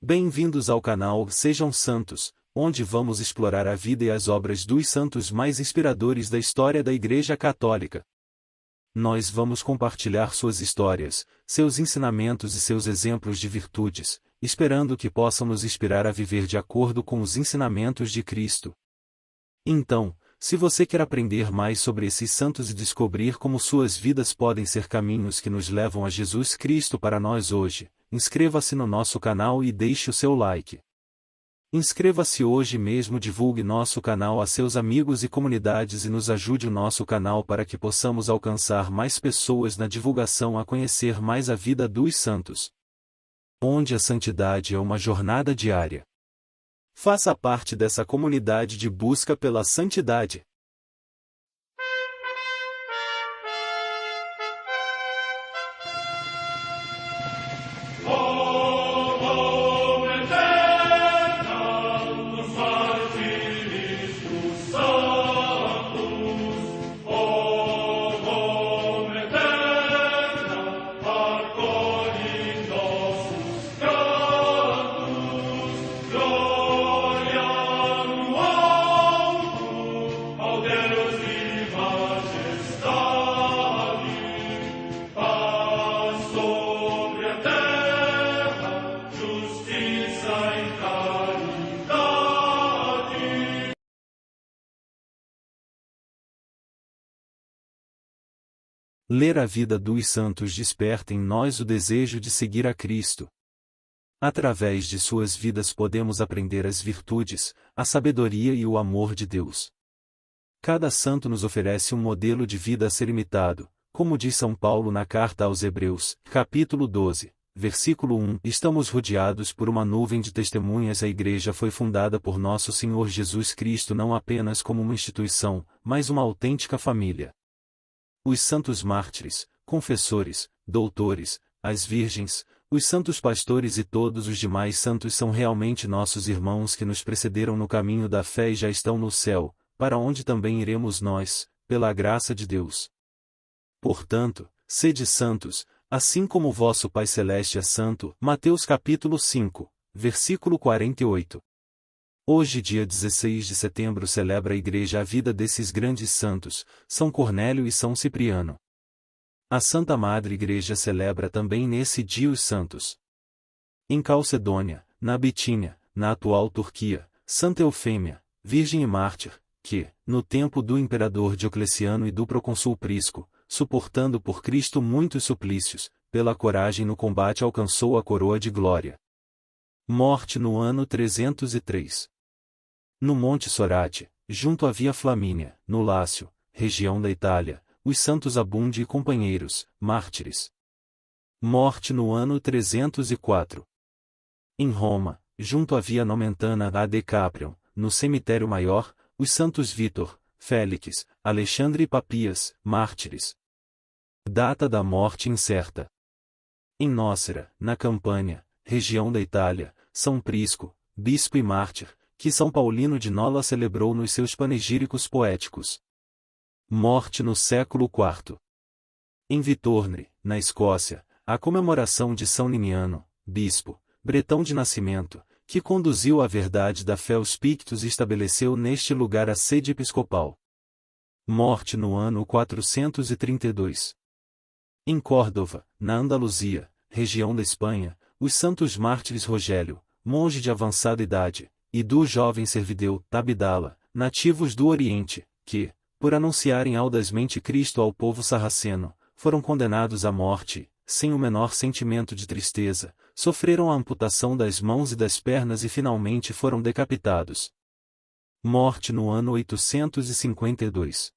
Bem-vindos ao canal Sejam Santos, onde vamos explorar a vida e as obras dos santos mais inspiradores da história da Igreja Católica. Nós vamos compartilhar suas histórias, seus ensinamentos e seus exemplos de virtudes, esperando que possam nos inspirar a viver de acordo com os ensinamentos de Cristo. Então, se você quer aprender mais sobre esses santos e descobrir como suas vidas podem ser caminhos que nos levam a Jesus Cristo para nós hoje, inscreva-se no nosso canal e deixe o seu like. Inscreva-se hoje mesmo, divulgue nosso canal a seus amigos e comunidades e nos ajude o nosso canal para que possamos alcançar mais pessoas na divulgação a conhecer mais a vida dos santos. Onde a santidade é uma jornada diária. Faça parte dessa comunidade de busca pela santidade. Ler a vida dos santos desperta em nós o desejo de seguir a Cristo. Através de suas vidas podemos aprender as virtudes, a sabedoria e o amor de Deus. Cada santo nos oferece um modelo de vida a ser imitado, como diz São Paulo na carta aos Hebreus, capítulo 12, versículo 1. Estamos rodeados por uma nuvem de testemunhas. A Igreja foi fundada por nosso Senhor Jesus Cristo não apenas como uma instituição, mas uma autêntica família. Os santos mártires, confessores, doutores, as virgens, os santos pastores e todos os demais santos são realmente nossos irmãos que nos precederam no caminho da fé e já estão no céu, para onde também iremos nós, pela graça de Deus. Portanto, sede santos, assim como o vosso Pai Celeste é santo. Mateus capítulo 5, versículo 48. Hoje, dia 16 de setembro, celebra a Igreja a vida desses grandes santos, São Cornélio e São Cipriano. A Santa Madre Igreja celebra também nesse dia os santos. Em Calcedônia, na Bitínia, na atual Turquia, Santa Eufêmia, virgem e mártir, que, no tempo do imperador Diocleciano e do procônsul Prisco, suportando por Cristo muitos suplícios, pela coragem no combate alcançou a coroa de glória. Morte no ano 303. No Monte Sorate, junto à Via Flamínia, no Lácio, região da Itália, os santos Abunde e companheiros, mártires. Morte no ano 304. Em Roma, junto à Via Nomentana ad Caprium, no cemitério maior, os santos Vítor, Félix, Alexandre e Papias, mártires. Data da morte incerta. Em Nócera, na Campânia, região da Itália, São Prisco, bispo e mártir, que São Paulino de Nola celebrou nos seus panegíricos poéticos. Morte no século IV. Em Vitorne, na Escócia, a comemoração de São Niniano, bispo, bretão de nascimento, que conduziu à verdade da fé aos pictos e estabeleceu neste lugar a sede episcopal. Morte no ano 432. Em Córdoba, na Andaluzia, região da Espanha, os santos mártires Rogélio, monge de avançada idade, e do jovem servideu, Tabidala, nativos do Oriente, que, por anunciarem audazmente Cristo ao povo sarraceno, foram condenados à morte, sem o menor sentimento de tristeza, sofreram a amputação das mãos e das pernas e finalmente foram decapitados. Morte no ano 852.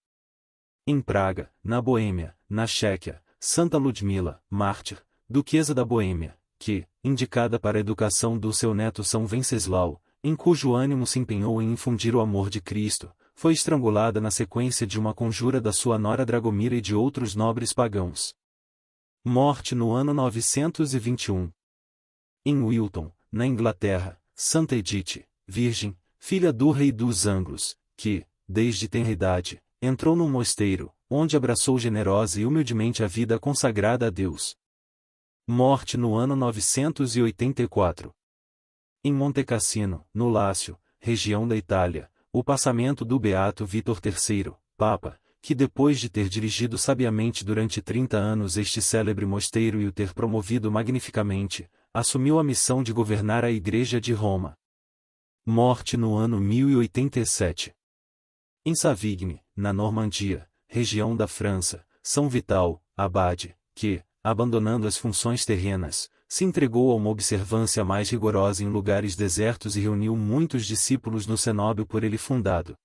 Em Praga, na Boêmia, na Chequia, Santa Ludmila, mártir, duquesa da Boêmia, que, indicada para a educação do seu neto São Venceslau, em cujo ânimo se empenhou em infundir o amor de Cristo, foi estrangulada na sequência de uma conjura da sua nora Dragomira e de outros nobres pagãos. Morte no ano 921. Em Wilton, na Inglaterra, Santa Edith, virgem, filha do rei dos Anglos, que, desde tenra idade, entrou num mosteiro, onde abraçou generosa e humildemente a vida consagrada a Deus. Morte no ano 984. Em Montecassino, no Lácio, região da Itália, o passamento do beato Vítor III, Papa, que depois de ter dirigido sabiamente durante 30 anos este célebre mosteiro e o ter promovido magnificamente, assumiu a missão de governar a Igreja de Roma. Morte no ano 1087. Em Savigny, na Normandia, região da França, São Vital, abade, que, abandonando as funções terrenas, se entregou a uma observância mais rigorosa em lugares desertos e reuniu muitos discípulos no cenóbio por ele fundado.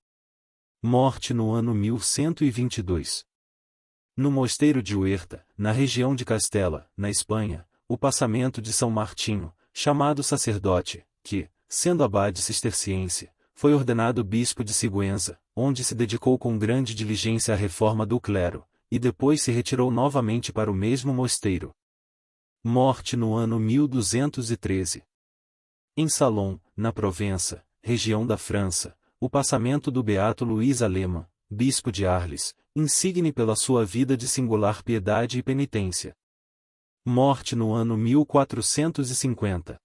Morte no ano 1122. No mosteiro de Huerta, na região de Castela, na Espanha, o passamento de São Martinho, chamado sacerdote, que, sendo abade cisterciense, foi ordenado bispo de Sigüenza, onde se dedicou com grande diligência à reforma do clero, e depois se retirou novamente para o mesmo mosteiro. Morte no ano 1213. Em Salon, na Provença, região da França, o passamento do beato Luís Alemã, bispo de Arles, insigne pela sua vida de singular piedade e penitência. Morte no ano 1450.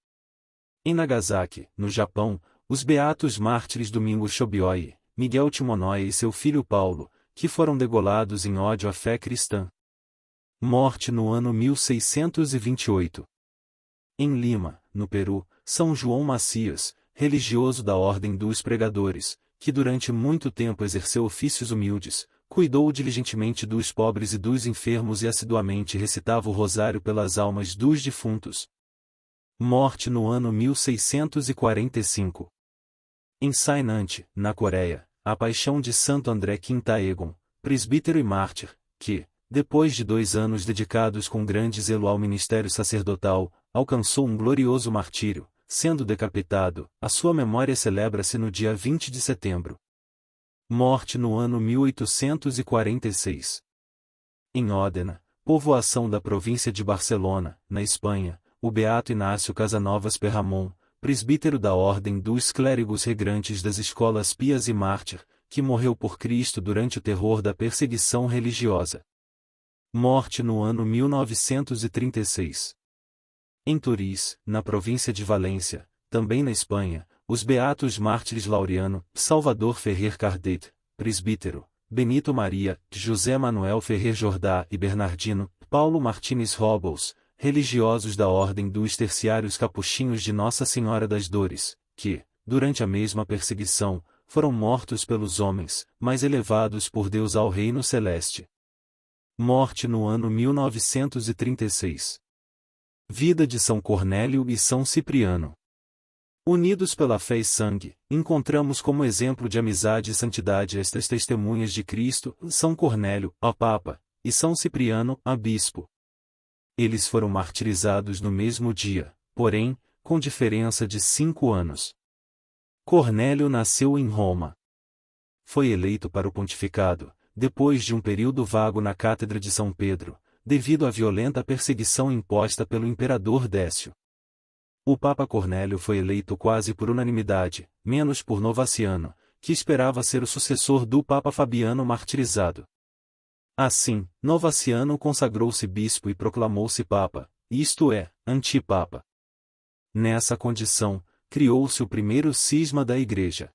Em Nagasaki, no Japão, os beatos mártires Domingo Shobyoi, Miguel Timonói e seu filho Paulo, que foram degolados em ódio à fé cristã. Morte no ano 1628. Em Lima, no Peru, São João Macias, religioso da Ordem dos Pregadores, que durante muito tempo exerceu ofícios humildes, cuidou diligentemente dos pobres e dos enfermos e assiduamente recitava o rosário pelas almas dos defuntos. Morte no ano 1645. Em Sainante, na Coreia, a paixão de Santo André Quintaegon, presbítero e mártir, que, depois de 2 anos dedicados com grande zelo ao ministério sacerdotal, alcançou um glorioso martírio, sendo decapitado. A sua memória celebra-se no dia 20 de setembro. Morte no ano 1846. Em Òdena, povoação da província de Barcelona, na Espanha, o beato Inácio Casanovas Perramon, presbítero da Ordem dos Clérigos Regrantes das Escolas Pias e Mártir, que morreu por Cristo durante o terror da perseguição religiosa. Morte no ano 1936. Em Toris, na província de Valência, também na Espanha, os beatos mártires Laureano, Salvador Ferrer Cardet, presbítero, Benito Maria, José Manuel Ferrer Jordá e Bernardino, Paulo Martínez Robles, religiosos da Ordem dos Terciários Capuchinhos de Nossa Senhora das Dores, que, durante a mesma perseguição, foram mortos pelos homens, mas elevados por Deus ao reino celeste. Morte no ano 1936. Vida de São Cornélio e São Cipriano. Unidos pela fé e sangue, encontramos como exemplo de amizade e santidade estas testemunhas de Cristo, São Cornélio, ó Papa, e São Cipriano, ó Bispo. Eles foram martirizados no mesmo dia, porém, com diferença de 5 anos. Cornélio nasceu em Roma. Foi eleito para o pontificado, depois de um período vago na cátedra de São Pedro, devido à violenta perseguição imposta pelo imperador Décio. O Papa Cornélio foi eleito quase por unanimidade, menos por Novaciano, que esperava ser o sucessor do Papa Fabiano martirizado. Assim, Novaciano consagrou-se bispo e proclamou-se Papa, isto é, antipapa. Nessa condição, criou-se o primeiro cisma da Igreja.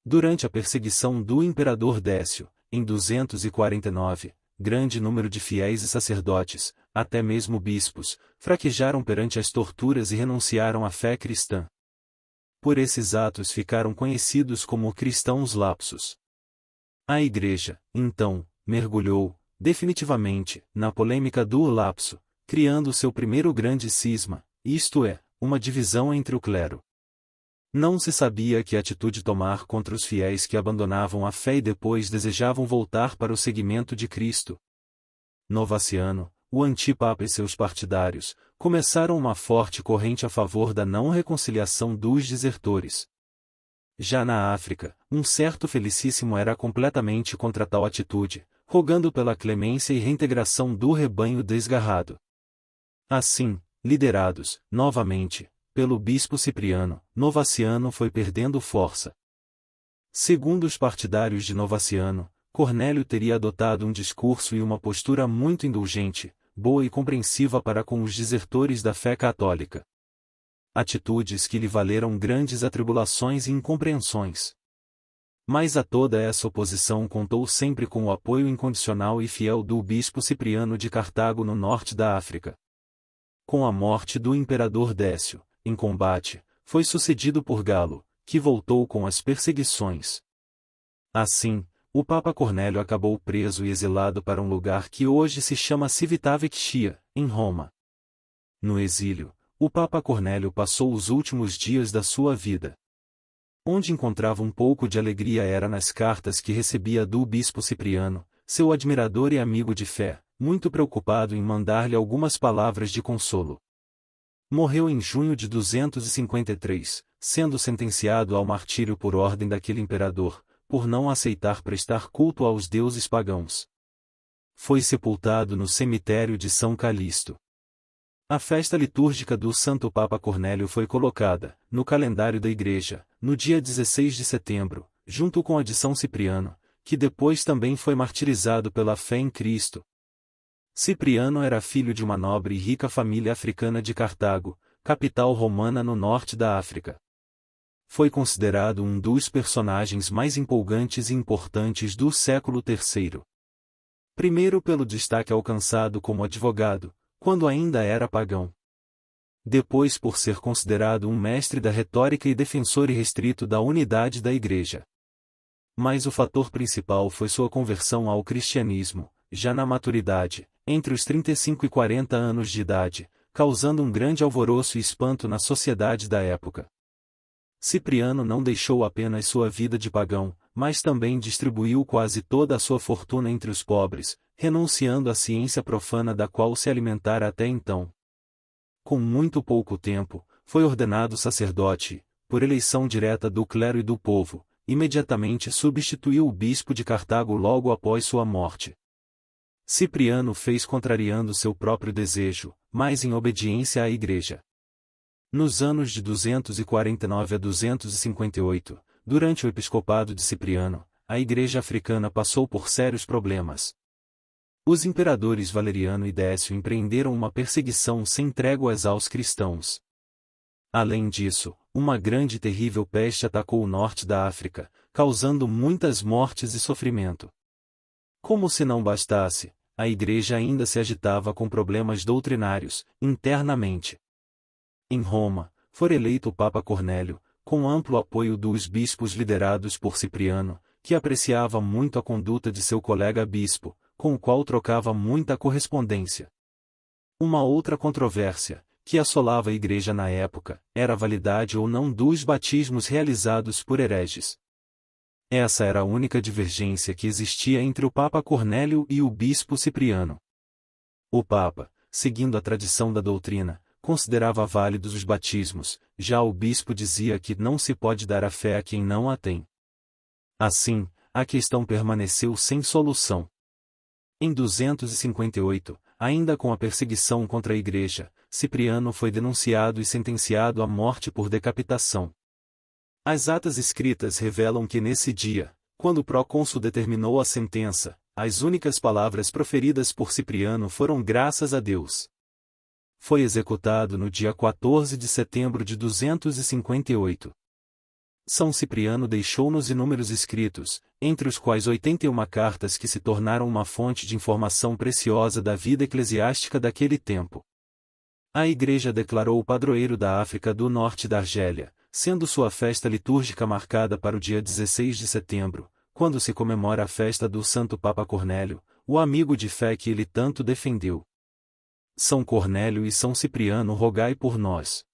Durante a perseguição do imperador Décio, em 249, grande número de fiéis e sacerdotes, até mesmo bispos, fraquejaram perante as torturas e renunciaram à fé cristã. Por esses atos ficaram conhecidos como cristãos lapsos. A Igreja, então, mergulhou, definitivamente, na polêmica do lapso, criando seu primeiro grande cisma, isto é, uma divisão entre o clero. Não se sabia que atitude tomar contra os fiéis que abandonavam a fé e depois desejavam voltar para o seguimento de Cristo. Novaciano, o antipapa e seus partidários, começaram uma forte corrente a favor da não reconciliação dos desertores. Já na África, um certo Felicíssimo era completamente contra tal atitude, rogando pela clemência e reintegração do rebanho desgarrado. Assim, liderados, novamente, pelo bispo Cipriano, Novaciano foi perdendo força. Segundo os partidários de Novaciano, Cornélio teria adotado um discurso e uma postura muito indulgente, boa e compreensiva para com os desertores da fé católica. atitudes que lhe valeram grandes atribulações e incompreensões. Mas a toda essa oposição contou sempre com o apoio incondicional e fiel do bispo Cipriano de Cartago no norte da África. Com a morte do imperador Décio, em combate, foi sucedido por Galo, que voltou com as perseguições. Assim, o Papa Cornélio acabou preso e exilado para um lugar que hoje se chama Civitavecchia, em Roma. No exílio, o Papa Cornélio passou os últimos dias da sua vida. Onde encontrava um pouco de alegria era nas cartas que recebia do bispo Cipriano, seu admirador e amigo de fé, muito preocupado em mandar-lhe algumas palavras de consolo. Morreu em junho de 253, sendo sentenciado ao martírio por ordem daquele imperador, por não aceitar prestar culto aos deuses pagãos. Foi sepultado no cemitério de São Calixto. A festa litúrgica do Santo Papa Cornélio foi colocada, no calendário da Igreja, no dia 16 de setembro, junto com a de São Cipriano, que depois também foi martirizado pela fé em Cristo. Cipriano era filho de uma nobre e rica família africana de Cartago, capital romana no norte da África. Foi considerado um dos personagens mais empolgantes e importantes do século III. Primeiro pelo destaque alcançado como advogado, quando ainda era pagão. Depois por ser considerado um mestre da retórica e defensor irrestrito da unidade da Igreja. Mas o fator principal foi sua conversão ao cristianismo, já na maturidade, entre os 35 e 40 anos de idade, causando um grande alvoroço e espanto na sociedade da época. Cipriano não deixou apenas sua vida de pagão, mas também distribuiu quase toda a sua fortuna entre os pobres, renunciando à ciência profana da qual se alimentara até então. Com muito pouco tempo, foi ordenado sacerdote, por eleição direta do clero e do povo, imediatamente substituiu o bispo de Cartago logo após sua morte. Cipriano fez contrariando seu próprio desejo, mas em obediência à Igreja. Nos anos de 249 a 258, durante o episcopado de Cipriano, a Igreja africana passou por sérios problemas. Os imperadores Valeriano e Décio empreenderam uma perseguição sem tréguas aos cristãos. Além disso, uma grande e terrível peste atacou o norte da África, causando muitas mortes e sofrimento. Como se não bastasse, a Igreja ainda se agitava com problemas doutrinários, internamente. Em Roma, foi eleito o Papa Cornélio, com amplo apoio dos bispos liderados por Cipriano, que apreciava muito a conduta de seu colega bispo, com o qual trocava muita correspondência. Uma outra controvérsia, que assolava a Igreja na época, era a validade ou não dos batismos realizados por hereges. Essa era a única divergência que existia entre o Papa Cornélio e o bispo Cipriano. O Papa, seguindo a tradição da doutrina, considerava válidos os batismos, já o bispo dizia que não se pode dar a fé a quem não a tem. Assim, a questão permaneceu sem solução. Em 258, ainda com a perseguição contra a Igreja, Cipriano foi denunciado e sentenciado à morte por decapitação. As atas escritas revelam que nesse dia, quando o procônsul determinou a sentença, as únicas palavras proferidas por Cipriano foram graças a Deus. Foi executado no dia 14 de setembro de 258. São Cipriano deixou-nos inúmeros escritos, entre os quais 81 cartas que se tornaram uma fonte de informação preciosa da vida eclesiástica daquele tempo. A Igreja declarou o padroeiro da África do Norte da Argélia, sendo sua festa litúrgica marcada para o dia 16 de setembro, quando se comemora a festa do Santo Papa Cornélio, o amigo de fé que ele tanto defendeu. São Cornélio e São Cipriano, rogai por nós.